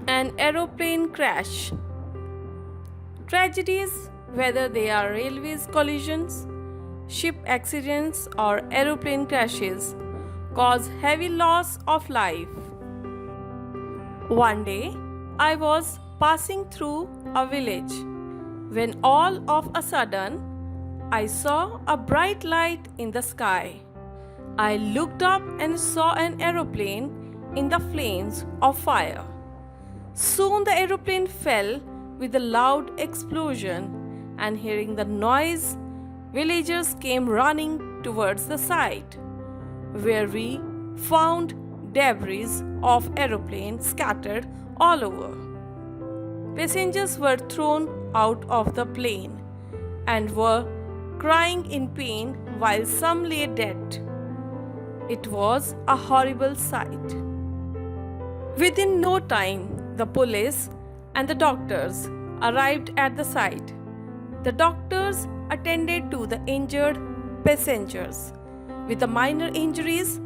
An aeroplane crash. Tragedies, whether they are railways collisions, ship accidents, or aeroplane crashes, cause heavy loss of life. One day, I was passing through a village when all of a sudden I saw a bright light in the sky. I looked up and saw an aeroplane in the flames of fire. Soon the aeroplane fell with a loud explosion, and hearing the noise, villagers came running towards the site, where we found debris of aeroplane scattered all over. Passengers were thrown out of the plane and were crying in pain while some lay dead. It was a horrible sight. Within no time, the police and the doctors arrived at the site. The doctors attended to the injured passengers with the minor injuries,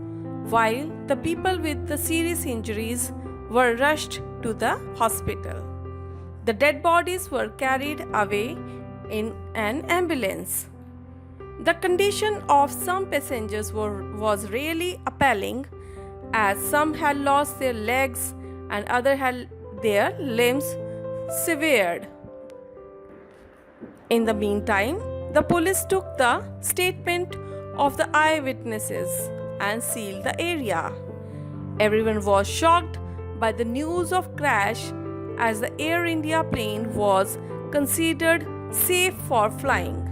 while the people with the serious injuries were rushed to the hospital. The dead bodies were carried away in an ambulance. The condition of some passengers was really appalling, as some had lost their legs and others had their limbs severed. In the meantime, the police took the statement of the eyewitnesses and sealed the area. Everyone was shocked by the news of crash, as the Air India plane was considered safe for flying.